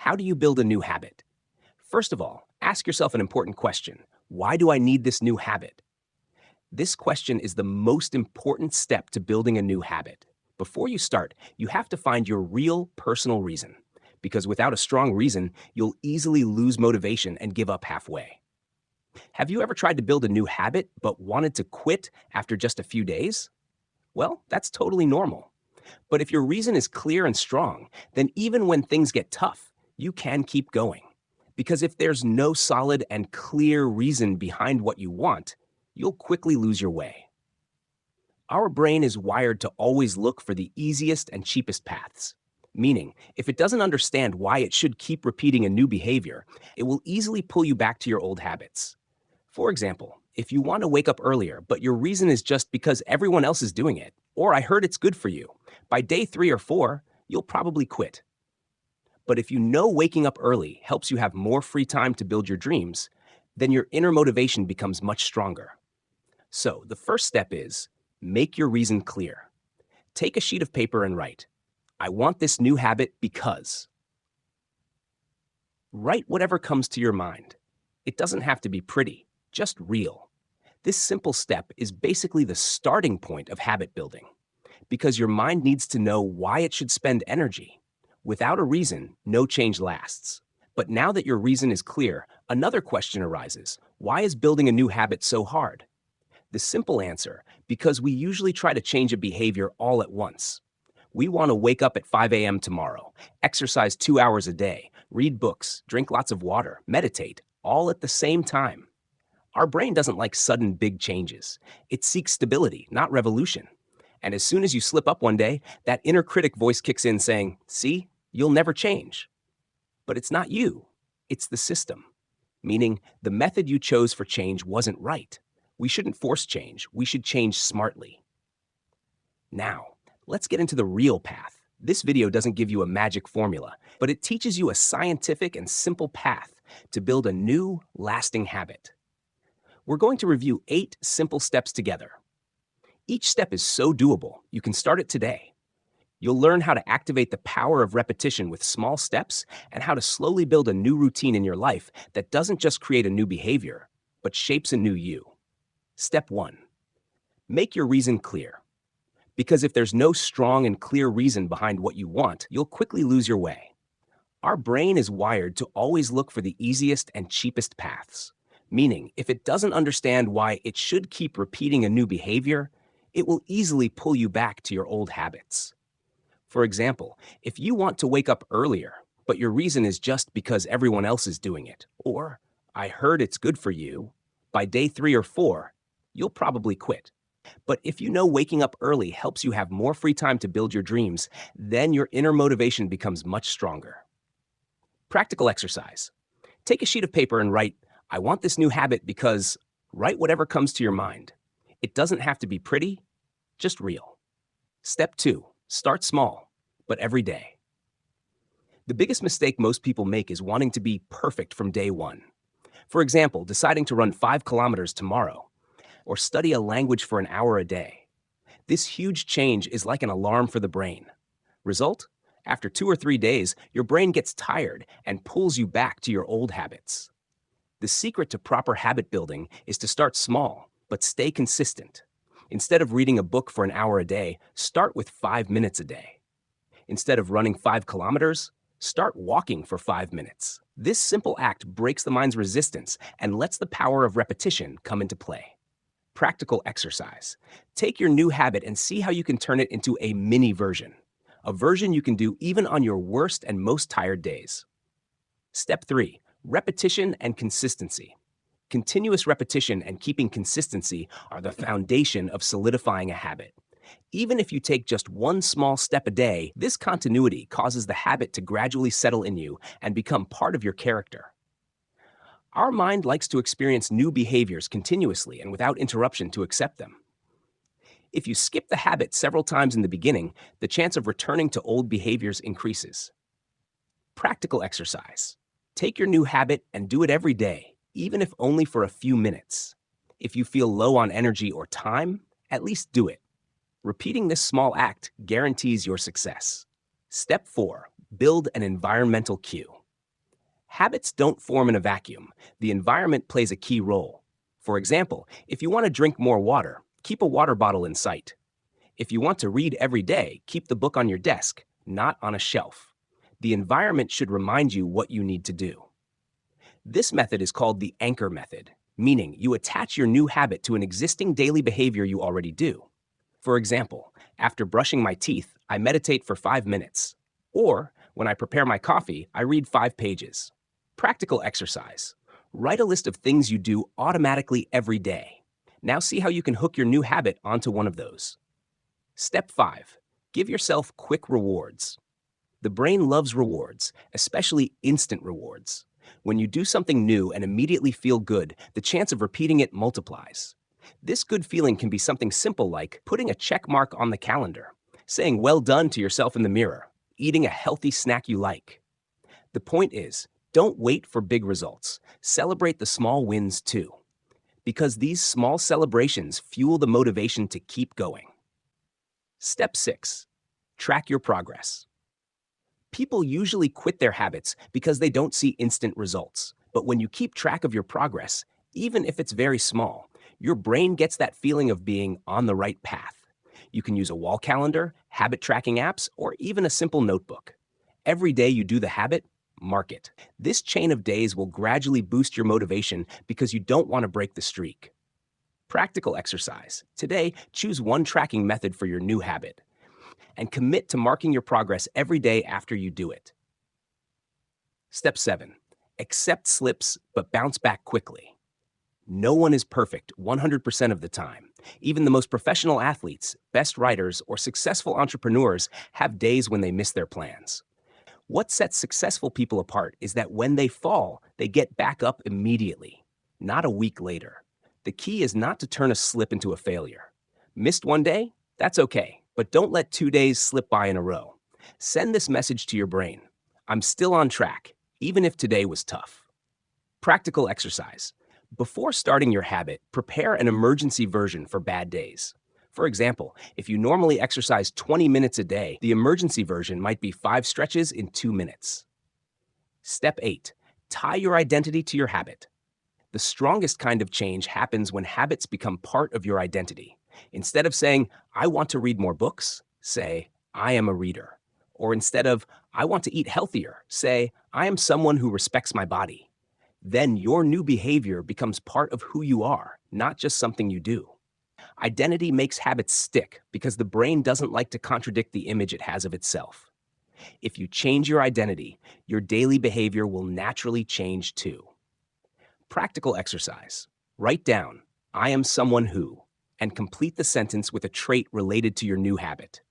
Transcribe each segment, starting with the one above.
How do you build a new habit? First of all, ask yourself an important question. Why do I need this new habit? This question is the most important step to building a new habit. Before you start, you have to find your real personal reason, because without a strong reason, you'll easily lose motivation and give up halfway. Have you ever tried to build a new habit but wanted to quit after just a few days? Well, that's totally normal. But if your reason is clear and strong, then even when things get tough, you can keep going. Because if there's no solid and clear reason behind what you want, you'll quickly lose your way. Our brain is wired to always look for the easiest and cheapest paths. Meaning, if it doesn't understand why it should keep repeating a new behavior, it will easily pull you back to your old habits. For example, if you want to wake up earlier, but your reason is just because everyone else is doing it, or I heard it's good for you, by day 3 or 4, you'll probably quit. But if you know waking up early helps you have more free time to build your dreams, then your inner motivation becomes much stronger. So the first step is, make your reason clear. Take a sheet of paper and write, I want this new habit because. Write whatever comes to your mind. It doesn't have to be pretty, just real. This simple step is basically the starting point of habit building, because your mind needs to know why it should spend energy. Without a reason, no change lasts. But now that your reason is clear, another question arises. Why is building a new habit so hard? The simple answer, because we usually try to change a behavior all at once. We want to wake up at 5 a.m. tomorrow, exercise 2 hours a day, read books, drink lots of water, meditate, all at the same time. Our brain doesn't like sudden big changes. It seeks stability, not revolution. And as soon as you slip up one day, that inner critic voice kicks in saying, see, you'll never change. But it's not you, it's the system. Meaning, the method you chose for change wasn't right. We shouldn't force change, we should change smartly. Now, let's get into the real path. This video doesn't give you a magic formula, but it teaches you a scientific and simple path to build a new, lasting habit. We're going to review 8 simple steps together. Each step is so doable, you can start it today. You'll learn how to activate the power of repetition with small steps and how to slowly build a new routine in your life that doesn't just create a new behavior, but shapes a new you. Step 1. Make your reason clear. Because if there's no strong and clear reason behind what you want, you'll quickly lose your way. Our brain is wired to always look for the easiest and cheapest paths. Meaning, if it doesn't understand why it should keep repeating a new behavior, it will easily pull you back to your old habits. For example, if you want to wake up earlier, but your reason is just because everyone else is doing it, or I heard it's good for you, by day 3 or 4, you'll probably quit. But if you know waking up early helps you have more free time to build your dreams, then your inner motivation becomes much stronger. Practical exercise. Take a sheet of paper and write, I want this new habit because, write whatever comes to your mind. It doesn't have to be pretty, just real. Step 2, start small, but every day. The biggest mistake most people make is wanting to be perfect from day 1. For example, deciding to run 5 kilometers tomorrow, or study a language for an hour a day. This huge change is like an alarm for the brain. Result? After 2 or 3 days, your brain gets tired and pulls you back to your old habits. The secret to proper habit building is to start small, but stay consistent. Instead of reading a book for an hour a day, start with 5 minutes a day. Instead of running 5 kilometers, start walking for 5 minutes. This simple act breaks the mind's resistance and lets the power of repetition come into play. Practical exercise. Take your new habit and see how you can turn it into a mini version. A version you can do even on your worst and most tired days. Step 3. Repetition and consistency. Continuous repetition and keeping consistency are the foundation of solidifying a habit. Even if you take just one small step a day, this continuity causes the habit to gradually settle in you and become part of your character. Our mind likes to experience new behaviors continuously and without interruption to accept them. If you skip the habit several times in the beginning, the chance of returning to old behaviors increases. Practical exercise. Take your new habit and do it every day, even if only for a few minutes. If you feel low on energy or time, at least do it. Repeating this small act guarantees your success. Step 4. Build an environmental cue. Habits don't form in a vacuum. The environment plays a key role. For example, if you want to drink more water, keep a water bottle in sight. If you want to read every day, keep the book on your desk, not on a shelf. The environment should remind you what you need to do. This method is called the anchor method, meaning you attach your new habit to an existing daily behavior you already do. For example, after brushing my teeth, I meditate for 5 minutes. Or, when I prepare my coffee, I read 5 pages. Practical exercise. Write a list of things you do automatically every day. Now see how you can hook your new habit onto one of those. Step 5. Give yourself quick rewards. The brain loves rewards, especially instant rewards. When you do something new and immediately feel good, the chance of repeating it multiplies. This good feeling can be something simple like putting a check mark on the calendar, saying well done to yourself in the mirror, eating a healthy snack you like. The point is, don't wait for big results. Celebrate the small wins too, because these small celebrations fuel the motivation to keep going. Step 6. Track your progress. People usually quit their habits because they don't see instant results. But when you keep track of your progress, even if it's very small, your brain gets that feeling of being on the right path. You can use a wall calendar, habit tracking apps, or even a simple notebook. Every day you do the habit, mark it. This chain of days will gradually boost your motivation because you don't want to break the streak. Practical exercise. Today, choose one tracking method for your new habit and commit to marking your progress every day after you do it. Step 7. Accept slips, but bounce back quickly. No one is perfect 100% of the time. Even the most professional athletes, best writers, or successful entrepreneurs have days when they miss their plans. What sets successful people apart is that when they fall, they get back up immediately, not a week later. The key is not to turn a slip into a failure. Missed one day? That's okay, but don't let 2 days slip by in a row. Send this message to your brain. I'm still on track, even if today was tough. Practical exercise. Before starting your habit, prepare an emergency version for bad days. For example, if you normally exercise 20 minutes a day, the emergency version might be 5 stretches in 2 minutes. Step 8. Tie your identity to your habit. The strongest kind of change happens when habits become part of your identity. Instead of saying, I want to read more books, say, I am a reader. Or instead of, I want to eat healthier, say, I am someone who respects my body. Then your new behavior becomes part of who you are, not just something you do. Identity makes habits stick because the brain doesn't like to contradict the image it has of itself. If you change your identity, your daily behavior will naturally change too. Practical exercise. Write down, I am someone who, and complete the sentence with a trait related to your new habit.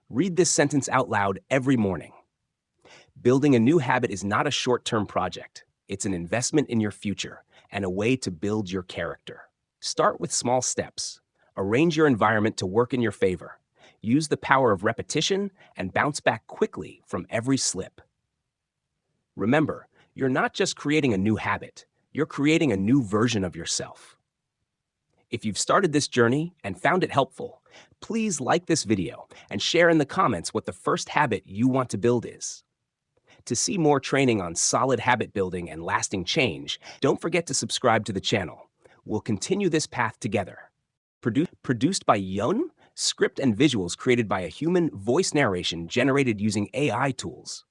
Read this sentence out loud every morning. Building a new habit is not a short-term project. It's an investment in your future and a way to build your character. Start with small steps. Arrange your environment to work in your favor. Use the power of repetition and bounce back quickly from every slip. Remember, you're not just creating a new habit, you're creating a new version of yourself. If you've started this journey and found it helpful, please like this video and share in the comments what the first habit you want to build is. To see more training on solid habit building and lasting change, don't forget to subscribe to the channel. We'll continue this path together. Produced by Yun, script and visuals created by a human, voice narration generated using AI tools.